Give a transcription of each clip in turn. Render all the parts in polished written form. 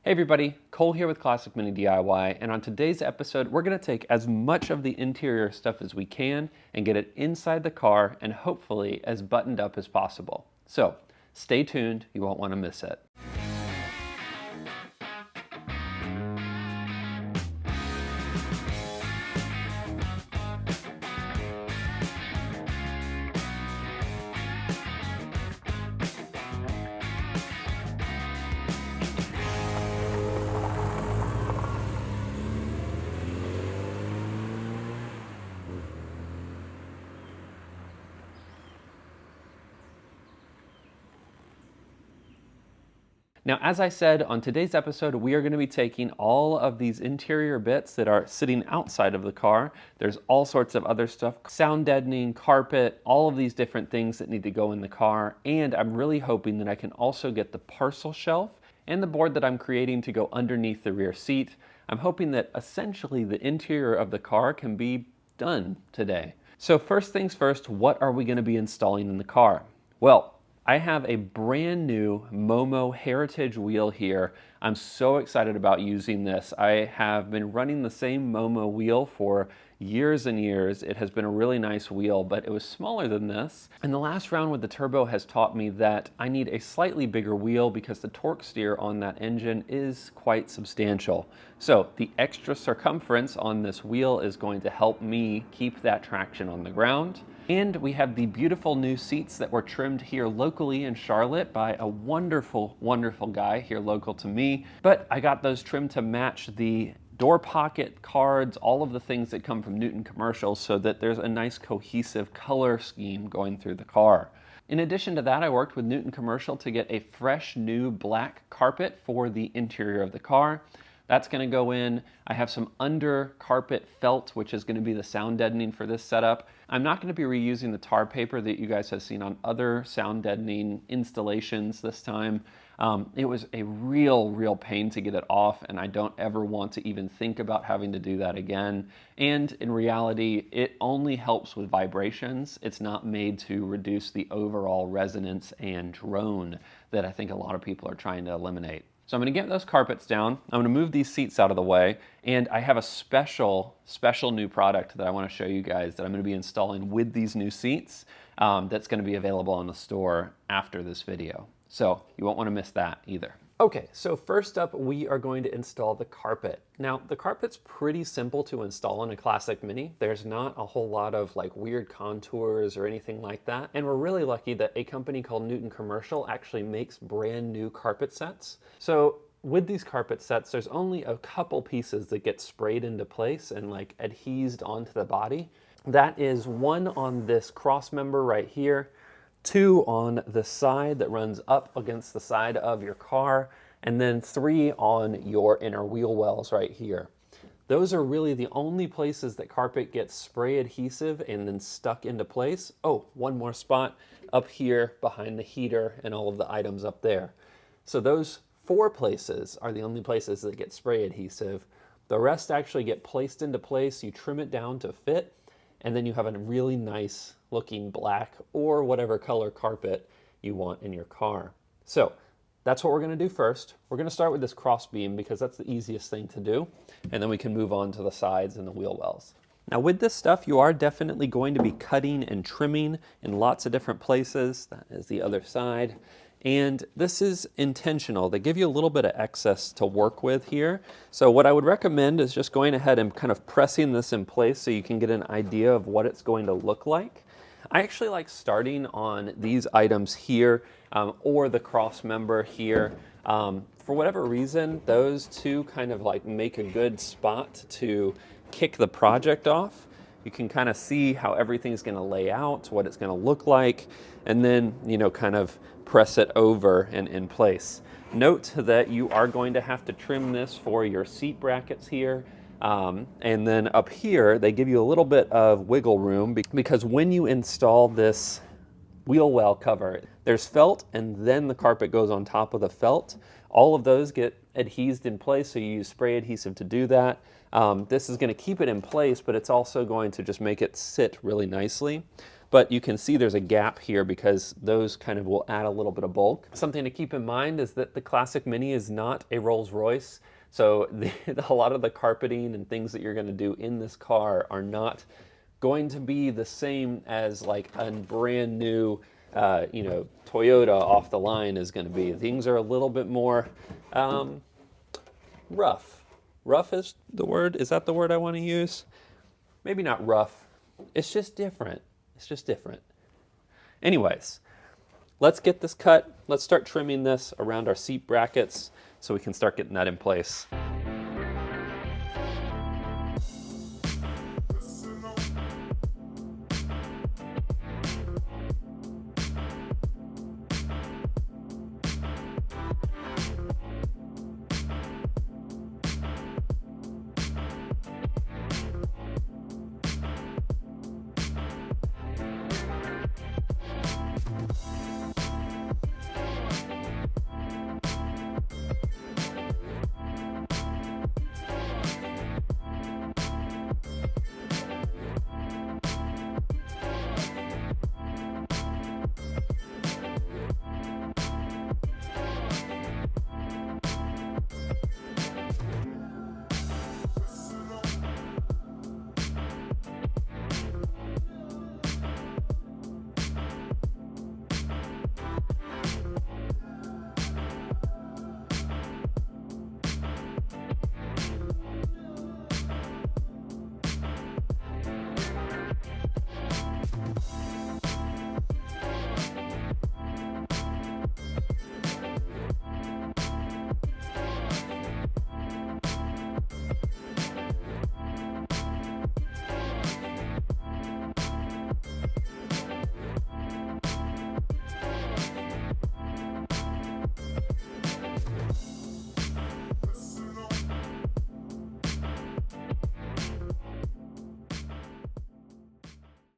Hey everybody, Cole here with Classic Mini DIY, and on today's episode we're going to take as much of the interior stuff as we can and get it inside the car and hopefully as buttoned up as possible. So stay tuned, you won't want to miss it. Now, as I said, on today's episode, we are going to be taking all of these interior bits that are sitting outside of the car. There's all sorts of other stuff, sound deadening, carpet, all of these different things that need to go in the car. And I'm really hoping that I can also get the parcel shelf and the board that I'm creating to go underneath the rear seat. I'm hoping that essentially the interior of the car can be done today. So first things first, what are we going to be installing in the car? Well, I have a brand new Momo Heritage wheel here. I'm so excited about using this. I have been running the same Momo wheel for years and years. It has been a really nice wheel, but it was smaller than this. And the last round with the turbo has taught me that I need a slightly bigger wheel because the torque steer on that engine is quite substantial. So the extra circumference on this wheel is going to help me keep that traction on the ground. And we have the beautiful new seats that were trimmed here locally in Charlotte by a wonderful, wonderful guy here local to me. But I got those trimmed to match the door pocket, cards, all of the things that come from Newton commercials so that there's a nice cohesive color scheme going through the car. In addition to that, I worked with Newton Commercial to get a fresh new black carpet for the interior of the car. That's going to go in. I have some under carpet felt, which is going to be the sound deadening for this setup. I'm not going to be reusing the tar paper that you guys have seen on other sound deadening installations this time. It was a real pain to get it off, and I don't ever want to even think about having to do that again. And in reality, it only helps with vibrations. It's not made to reduce the overall resonance and drone that I think a lot of people are trying to eliminate. So I'm going to get those carpets down, I'm going to move these seats out of the way, and I have a special new product that I want to show you guys that I'm going to be installing with these new seats that's going to be available in the store after this video. So you won't want to miss that either. Okay, so first up we are going to install the carpet. Now the carpet's pretty simple to install in a Classic Mini. There's not a whole lot of like weird contours or anything like that. And we're really lucky that a company called Newton Commercial actually makes brand new carpet sets. So with these carpet sets, there's only a couple pieces that get sprayed into place and like adhesed onto the body. That is one on this cross member right here, two on the side that runs up against the side of your car, and then three on your inner wheel wells right here. Those are really the only places that carpet gets spray adhesive and then stuck into place. Oh, one more spot up here behind the heater and all of the items up there. So those four places are the only places that get spray adhesive. The rest actually get placed into place. You trim it down to fit, and then you have a really nice looking black or whatever color carpet you want in your car. So that's what we're going to do first. We're going to start with this cross beam because that's the easiest thing to do, and then we can move on to the sides and the wheel wells. Now with this stuff, you are definitely going to be cutting and trimming in lots of different places. That is the other side. And this is intentional. They give you a little bit of excess to work with here. So what I would recommend is just going ahead and kind of pressing this in place so you can get an idea of what it's going to look like. I actually like starting on these items here or the cross member here. For whatever reason, those two kind of like make a good spot to kick the project off. You can kind of see how everything's going to lay out, what it's going to look like, and then, you know, kind of press it over and in place. Note that you are going to have to trim this for your seat brackets here. And then up here, they give you a little bit of wiggle room because when you install this wheel well cover, there's felt and then the carpet goes on top of the felt. All of those get adhesed in place, so you use spray adhesive to do that. This is going to keep it in place, but it's also going to just make it sit really nicely. but you can see there's a gap here because those kind of will add a little bit of bulk. Something to keep in mind is that the Classic Mini is not a Rolls-Royce, so a lot of the carpeting and things that you're going to do in this car are not going to be the same as like a brand new Toyota off the line is going to be. Things are a little bit more rough. Rough is the word? Is that the word I want to use? Maybe not rough. It's just different. It's just different. Anyways, let's get this cut. Let's start trimming this around our seat brackets so we can start getting that in place.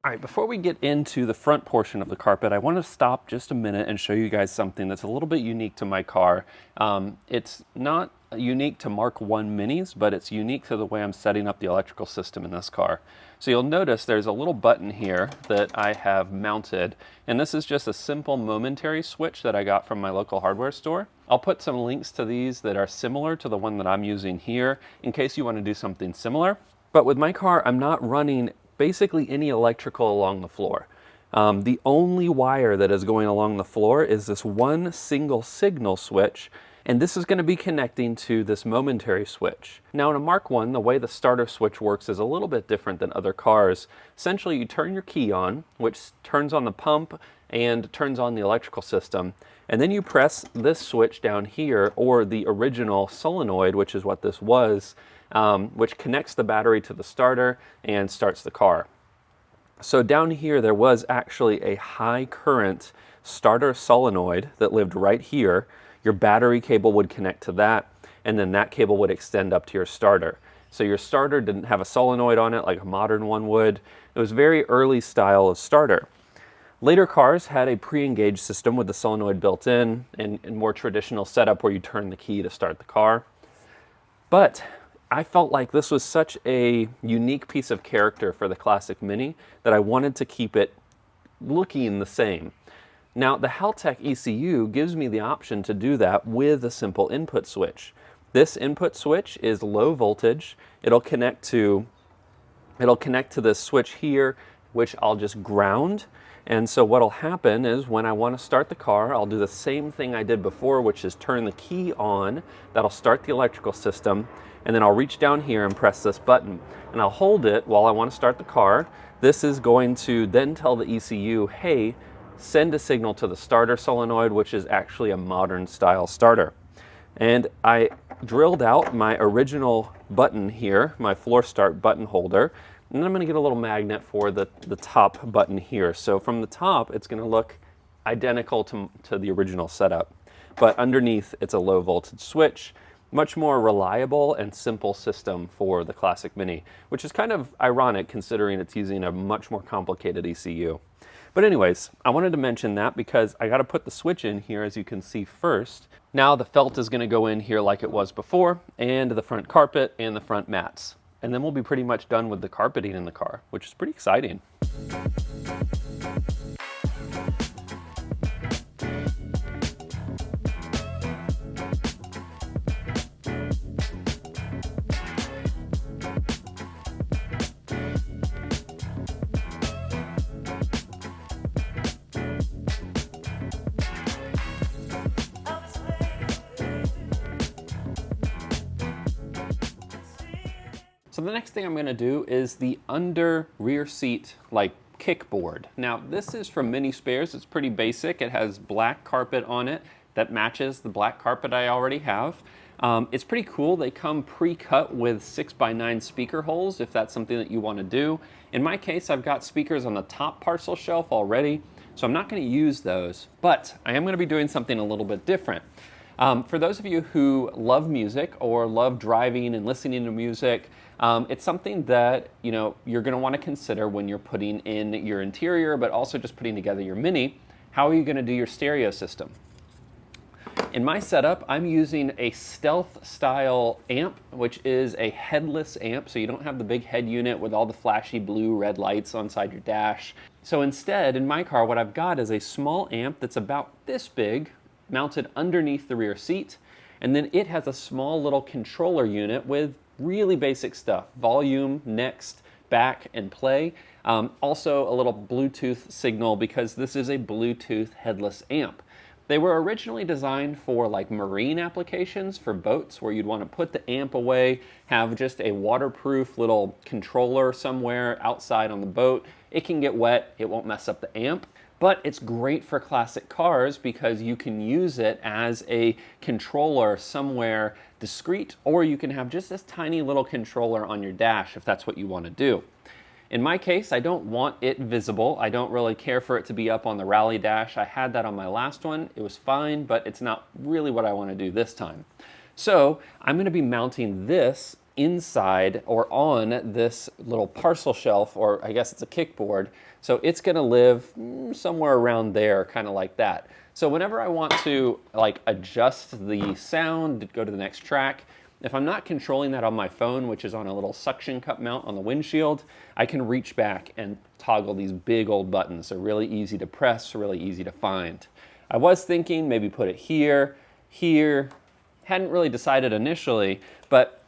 All right, before we get into the front portion of the carpet, I want to stop just a minute and show you guys something that's a little bit unique to my car. It's not unique to Mark I Minis, but it's unique to the way I'm setting up the electrical system in this car. So you'll notice there's a little button here that I have mounted, and this is just a simple momentary switch that I got from my local hardware store. I'll put some links to these that are similar to the one that I'm using here in case you want to do something similar. But with my car, I'm not running basically any electrical along the floor. The only wire that is going along the floor is this one single signal switch, and this is going to be connecting to this momentary switch. Now in a Mark I, the way the starter switch works is a little bit different than other cars. Essentially, you turn your key on, which turns on the pump and turns on the electrical system, and then you press this switch down here, or the original solenoid, which is what this was, which connects the battery to the starter and starts the car. So down here there was actually a high current starter solenoid that lived right here. Your battery cable would connect to that, and then that cable would extend up to your starter. So your starter didn't have a solenoid on it like a modern one would. It was very early style of starter. Later cars had a pre-engaged system with the solenoid built in and more traditional setup where you turn the key to start the car. But I felt like this was such a unique piece of character for the Classic Mini that I wanted to keep it looking the same. Now, the Haltech ECU gives me the option to do that with a simple input switch. This input switch is low voltage. It'll connect to this switch here, which I'll just ground. And so what'll happen is when I want to start the car, I'll do the same thing I did before, which is turn the key on. That'll start the electrical system. And then I'll reach down here and press this button. And I'll hold it while I want to start the car. This is going to then tell the ECU, hey, send a signal to the starter solenoid, which is actually a modern style starter. And I drilled out my original button here, my floor start button holder, and then I'm going to get a little magnet for the top button here. So from the top, it's going to look identical to the original setup. But underneath, it's a low voltage switch. Much more reliable and simple system for the Classic Mini, which is kind of ironic considering it's using a much more complicated ECU. But anyways, I wanted to mention that because I got to put the switch in here, as you can see first. Now the felt is going to go in here like it was before, and the front carpet and the front mats. And then we'll be pretty much done with the carpeting in the car, which is pretty exciting. So the next thing I'm going to do is the under rear seat like kickboard. Now this is from Mini Spares. It's pretty basic. It has black carpet on it that matches the black carpet I already have. It's pretty cool. They come pre-cut with 6x9 speaker holes if that's something that you want to do. In my case, I've got speakers on the top parcel shelf already, so I'm not going to use those, but I am going to be doing something a little bit different. For those of you who love music or love driving and listening to music, it's something that you're going to want to consider when you're putting in your interior, but also just putting together your Mini. How are you going to do your stereo system? In my setup, I'm using a Stealth style amp, which is a headless amp, so you don't have the big head unit with all the flashy blue red lights on side your dash. So instead, in my car, what I've got is a small amp that's about this big, mounted underneath the rear seat, and then it has a small little controller unit with really basic stuff: volume, next, back, and play. Also a little Bluetooth signal because this is a Bluetooth headless amp. They were originally designed for like marine applications for boats where you'd want to put the amp away, have just a waterproof little controller somewhere outside on the boat. It can get wet, it won't mess up the amp. But it's great for classic cars because you can use it as a controller somewhere discreet, or you can have just this tiny little controller on your dash if that's what you want to do. In my case, I don't want it visible. I don't really care for it to be up on the rally dash. I had that on my last one. It was fine, but it's not really what I want to do this time. So I'm going to be mounting this inside or on this little parcel shelf, or I guess it's a kickboard. So it's going to live somewhere around there, kind of like that. So whenever I want to like adjust the sound, go to the next track, if I'm not controlling that on my phone, which is on a little suction cup mount on the windshield, I can reach back and toggle these big old buttons. They're really easy to press, really easy to find. I was thinking maybe put it here, here. Hadn't really decided initially, but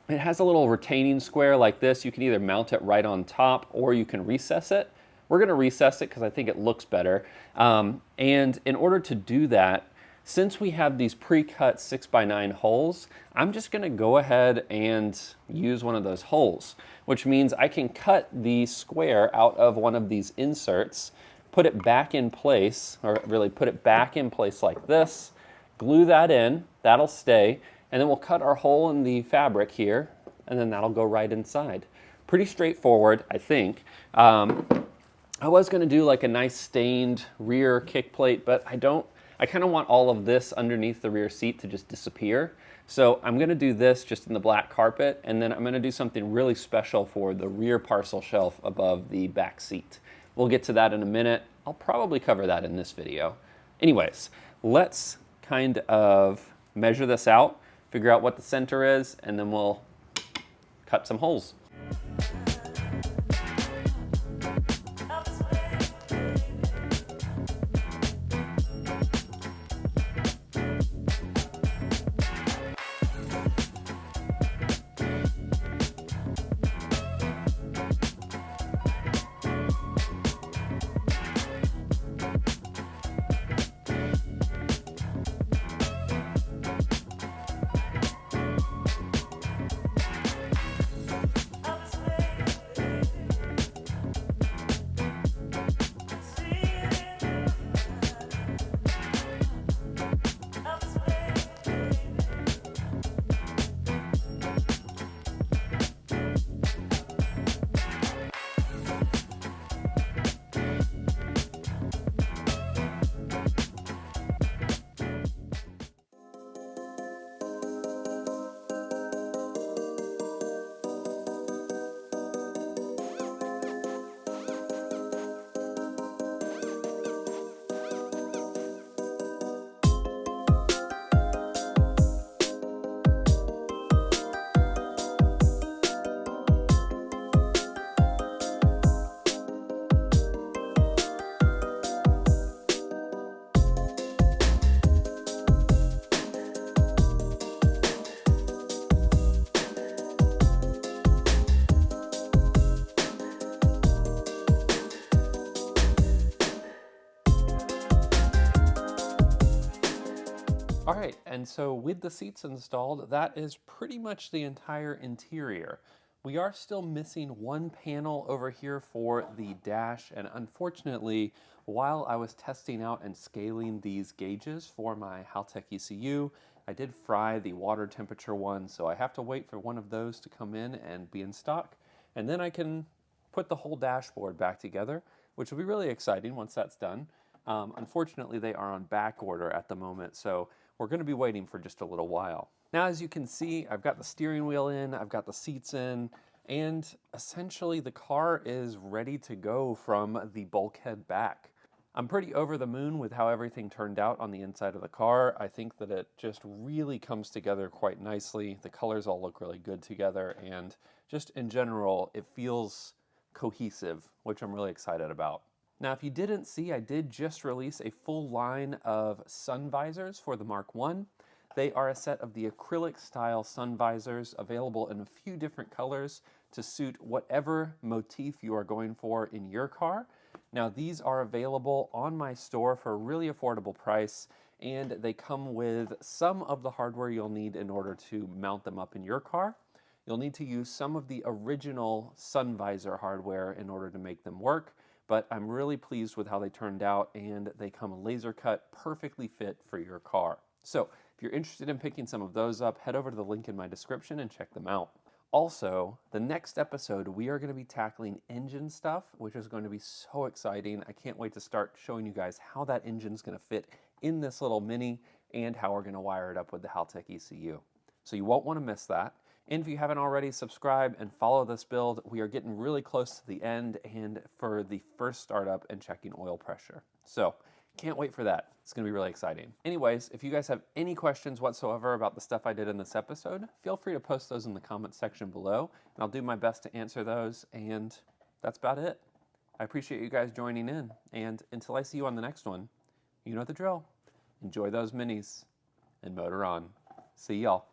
it has a little retaining square like this. You can either mount it right on top or you can recess it. We're going to recess it because I think it looks better. And in order to do that, since we have these pre-cut 6x9 holes, I'm just going to go ahead and use one of those holes, which means I can cut the square out of one of these inserts, put it back in place, or really put it back in place like this, glue that in, that'll stay, and then we'll cut our hole in the fabric here, and then that'll go right inside. Pretty straightforward, I think. I was going to do like a nice stained rear kick plate, but I kind of want all of this underneath the rear seat to just disappear. So I'm going to do this just in the black carpet, and then I'm going to do something really special for the rear parcel shelf above the back seat. We'll get to that in a minute. I'll probably cover that in this video. Anyways, let's kind of measure this out, figure out what the center is, and then we'll cut some holes. All right, and so with the seats installed, that is pretty much the entire interior. We are still missing one panel over here for the dash, and unfortunately, while I was testing out and scaling these gauges for my Haltech ECU, I did fry the water temperature one, so I have to wait for one of those to come in and be in stock, and then I can put the whole dashboard back together, which will be really exciting once that's done. Unfortunately, they are on back order at the moment, so we're going to be waiting for just a little while. Now, as you can see, I've got the steering wheel in, I've got the seats in, and essentially the car is ready to go from the bulkhead back. I'm pretty over the moon with how everything turned out on the inside of the car. I think that it just really comes together quite nicely. The colors all look really good together, and just in general, it feels cohesive, which I'm really excited about. Now, if you didn't see, I did just release a full line of sun visors for the Mark I. They are a set of the acrylic style sun visors available in a few different colors to suit whatever motif you are going for in your car. Now, these are available on my store for a really affordable price, and they come with some of the hardware you'll need in order to mount them up in your car. You'll need to use some of the original sun visor hardware in order to make them work, but I'm really pleased with how they turned out, and they come laser cut, perfectly fit for your car. So if you're interested in picking some of those up, head over to the link in my description and check them out. Also, the next episode, we are going to be tackling engine stuff, which is going to be so exciting. I can't wait to start showing you guys how that engine's going to fit in this little Mini and how we're going to wire it up with the Haltech ECU. So you won't want to miss that. And if you haven't already, subscribe and follow this build. We are getting really close to the end and for the first startup and checking oil pressure. So can't wait for that. It's going to be really exciting. Anyways, if you guys have any questions whatsoever about the stuff I did in this episode, feel free to post those in the comments section below, and I'll do my best to answer those. And that's about it. I appreciate you guys joining in. And until I see you on the next one, you know the drill. Enjoy those minis and motor on. See y'all.